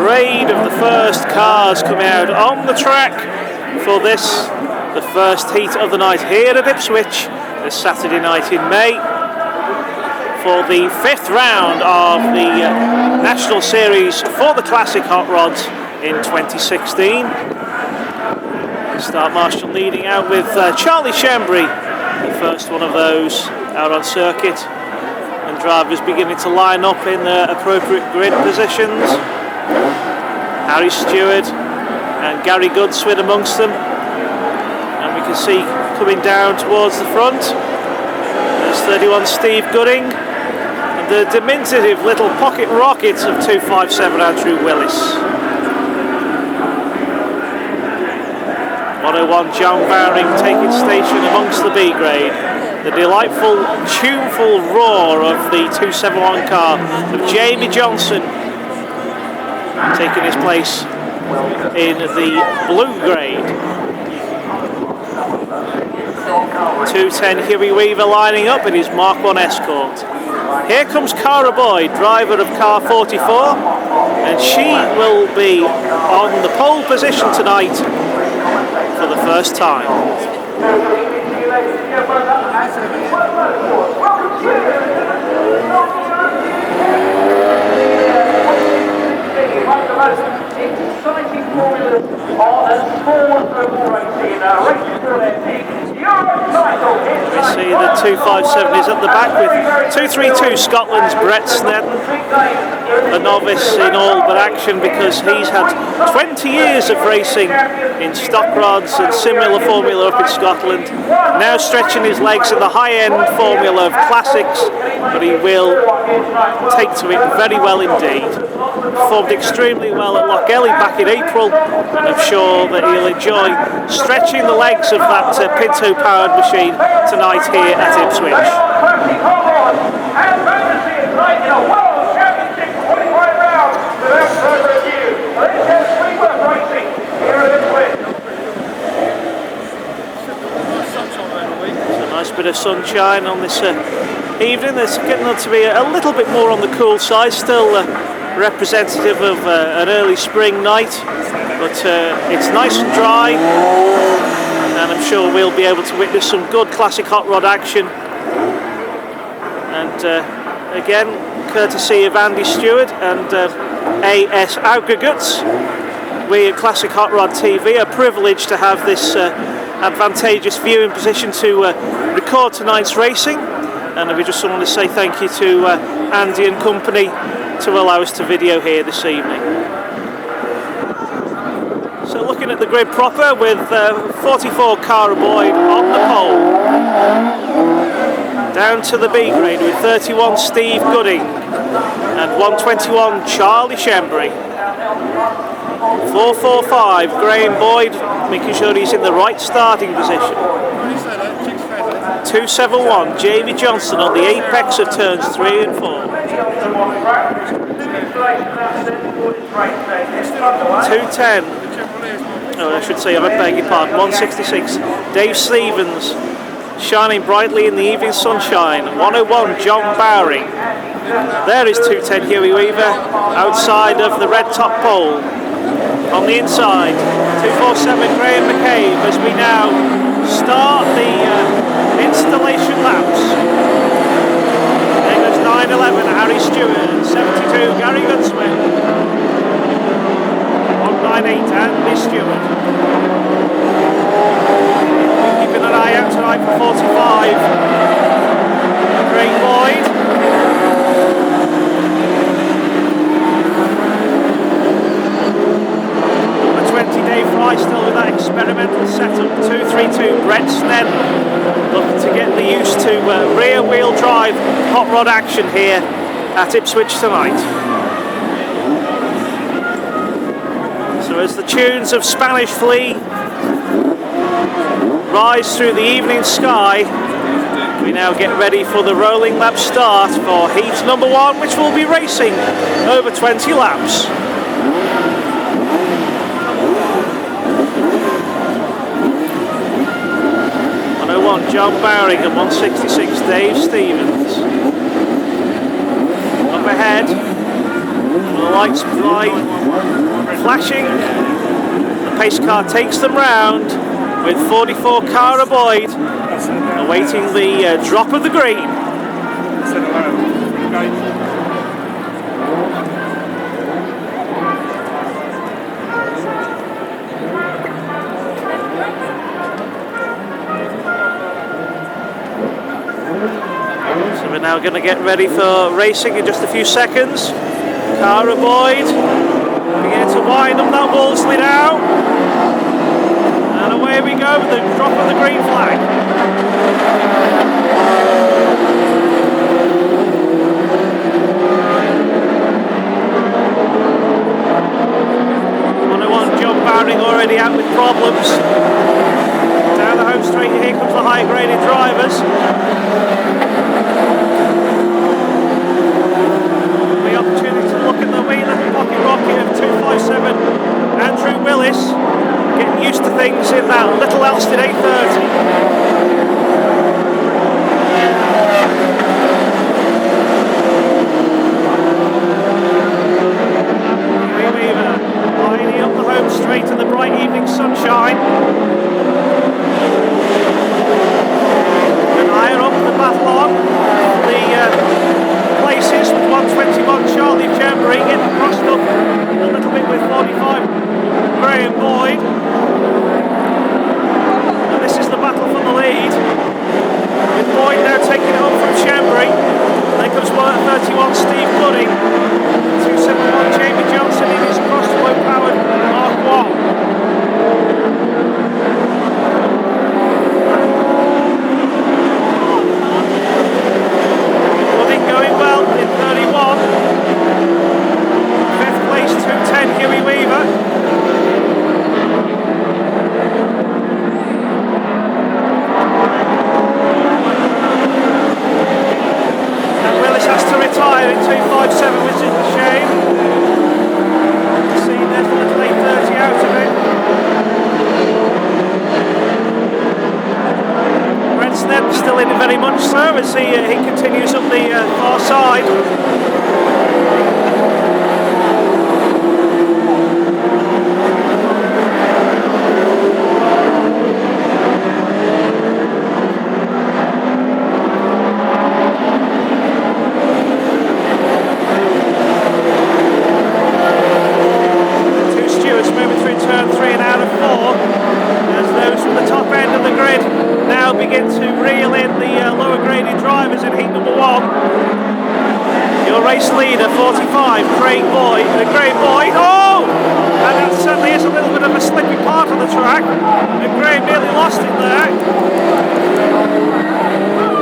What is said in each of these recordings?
parade of the first cars coming out on the track for this, the first heat of the night here at Ipswich, this Saturday night in May, for the 5th round of the National Series for the Classic Hot Rods in 2016. Start Marshall leading out with Charlie Shembry, the first one of those out on circuit, and drivers beginning to line up in their appropriate grid positions. Harry Stewart and Gary Goodswin amongst them, and we can see coming down towards the front there's 31 Steve Gooding and the diminutive little pocket rocket of 257 Andrew Willis. 101 John Bowring taking station amongst the B grade. The delightful, tuneful roar of the 271 car of Jamie Johnson taking his place in the blue grade. 210 Huey Weaver lining up in his Mark 1 Escort. Here comes Cara Boyd, driver of car 44, and she will be on the pole position tonight for the first time. We see the 257 is at the back with 232 Scotland's Brett Snedden, a novice in all but action because he's had 20 years of racing in stock rods and similar formula up in Scotland, now stretching his legs in the high-end formula of classics, but he will take to it very well indeed. Performed extremely well at Lochgelly back in April, and I'm sure that he'll enjoy stretching the legs of that Pinto-powered machine tonight here at Ipswich. It's a nice bit of sunshine on this evening. It's getting on to be a little bit more on the cool side, still representative of an early spring night, but it's nice and dry, and I'm sure we'll be able to witness some good classic hot rod action. And again, courtesy of Andy Stewart and AS Aggregates, we at Classic Hot Rod TV are privileged to have this advantageous viewing position to record tonight's racing, and we just want to say thank you to Andy and company to allow us to video here this evening. So looking at the grid proper with 44 Cara Boyd on the pole. Down to the B grade with 31 Steve Gooding and 121 Charlie Shembry. 445 Graham Boyd, making sure he's in the right starting position. 271 Jamie Johnson on the apex of turns 3 and 4. 210, I should say, I beg your pardon, 166 Dave Stevens, shining brightly in the evening sunshine. 101 John Bowring. There is 210 Huey Weaver outside of the red top pole. On the inside, 247 Graham McCabe as we now start the installation laps. There goes 911 Harry Stewart, 72 Gary Goodswin, 198 Andy Stewart. Keeping an eye out tonight for 45 Graham Boyd. Number 20 Dave Fry still with that experimental setup. 232 Brett Snedden looking to get the used to rear wheel drive hot rod action here at Ipswich tonight. So as the tunes of Spanish Flea rise through the evening sky, we now get ready for the rolling lap start for heat number 1, which will be racing over 20 laps. 101 John Bowring and 166 Dave Stevens. Up ahead, The lights flashing. The pace car takes them round with 44 Cara Boyd awaiting the drop of the green. So we're now going to get ready for racing in just a few seconds. Cara Boyd begin to wind up that Wolseley now. And away we go with the drop of the green flag. John Bowring already out with problems. Down the home straight, here comes the higher graded drivers. The opportunity to look at the wheel of the pocket rocket of 257 Andrew Willis, getting used to things in that little Elston 830. Straight to the bright evening sunshine. And higher up the battle on the places with 121 Charlie Chambering getting crossed up a little bit with 45 Graham Boyd. And this is the battle for the lead, with Boyd now taking it up from Chambering. Then comes 31 Steve Gooding, 271 Jamie Johnson in his cross-flow powered Mark 1. Gooding going well in 31. 5th place 210 Huey Weaver. Has to retire in 257, which is a shame. See, there's the little 830 out of it. Brent Snedden still in it very much so as he continues up the far side. Begin to reel in the lower graded drivers in heat number 1. Your race leader, 45, Graham Boyd. Oh! And that certainly is a little bit of a slippy part of the track. And Graham nearly lost it there.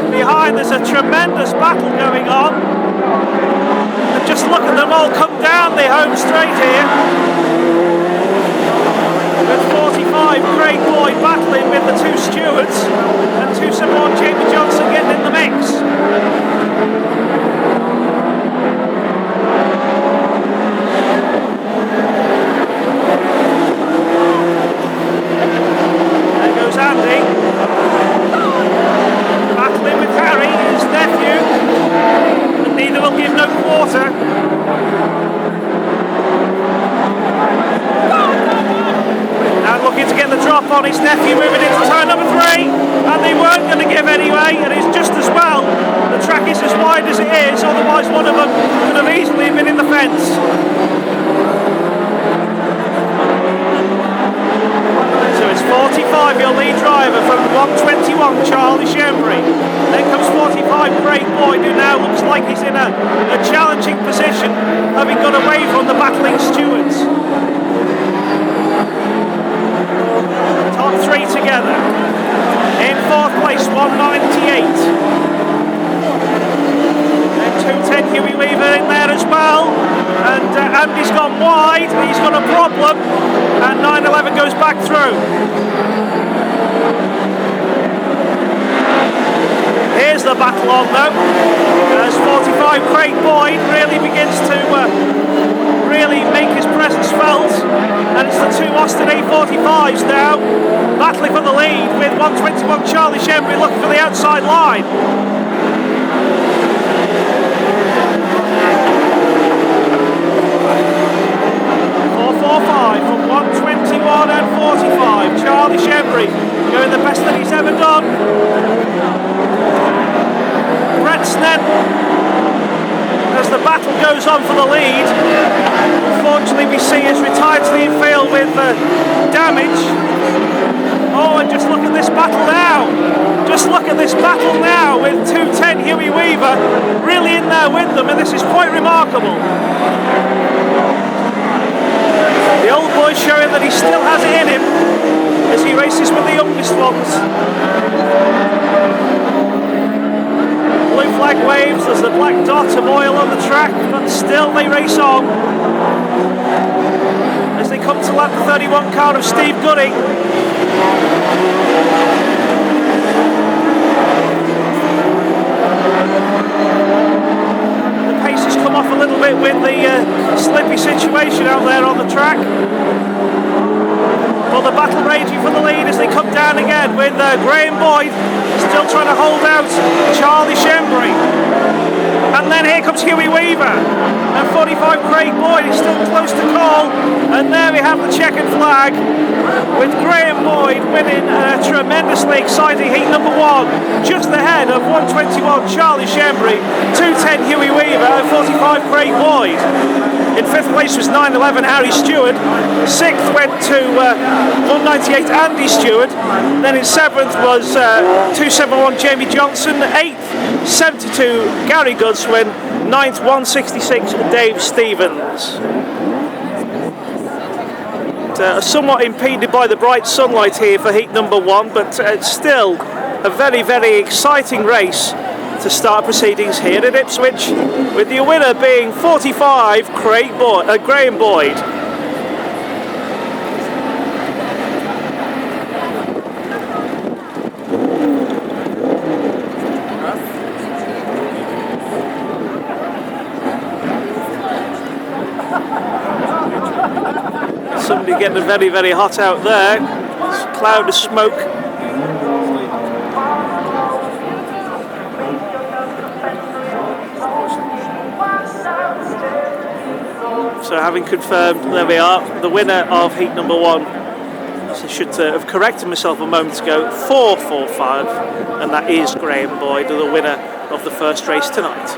Behind there's a tremendous battle going on. And just look at them all come down the home straight here. With 45, Craig Boyd battling with the 2 stewards, and 271 Jamie Johnson getting in the mix. There goes Andy, battling with Harry, his nephew, and neither will give no quarter. And looking to get the drop on his nephew, moving into turn number 3, and they weren't going to give anyway, and it's just as well. The track is as wide as it is, otherwise one of them could have easily been in the fence. So it's 45, your lead driver from 121, Charlie Shembry. Then comes 45, Craig Boyd, who now looks like he's in a challenging position, having got away from the battling stewards. Top 3 together. In 4th place, 198. And 210 Huey Weaver in there as well. And Andy's gone wide. He's got a problem. And 911 goes back through. Here's the battle on though. As 45 Craig Boyd really begins to really make his presence felt, and it's the 2 Austin A45s now battling for the lead, with 121 Charlie Shembry looking for the outside line. then, as the battle goes on for the lead, unfortunately we see is retired to the infield with damage. Oh, and just look at this battle now. Just look at this battle now with 210 Huey Weaver really in there with them, and this is quite remarkable. The old boy showing that he still has it in him as he races with the youngest ones. Blue flag waves, there's the black dot of oil on the track, but still they race on. As they come to lap 31 car of Steve Gooding. The pace has come off a little bit with the slippy situation out there on the track. Well, the battle raging for the lead as they come down again with Graham Boyd still trying to hold out Charlie Shembry. And then here comes Huey Weaver. And 45 Craig Boyd is still close to call. And there we have the checkered flag with Graham Boyd winning a tremendously exciting heat number 1. Just ahead of 121 Charlie Shembry, 210 Huey Weaver and 45 Craig Boyd. In 5th place was 911 Harry Stewart. 6th went to 198 Andy Stewart. Then in 7th was 271 Jamie Johnson. 8th 72 Gary Godswin. 9th 166 Dave Stevens. Somewhat impeded by the bright sunlight here for heat number 1, but still a very, very exciting race to start proceedings here at Ipswich, with the winner being 45 Graham Boyd. Somebody getting very, very hot out there. It's a cloud of smoke. So having confirmed, there we are, the winner of heat number 1. So I should have corrected myself a moment ago, 445, and that is Graham Boyd, the winner of the first race tonight.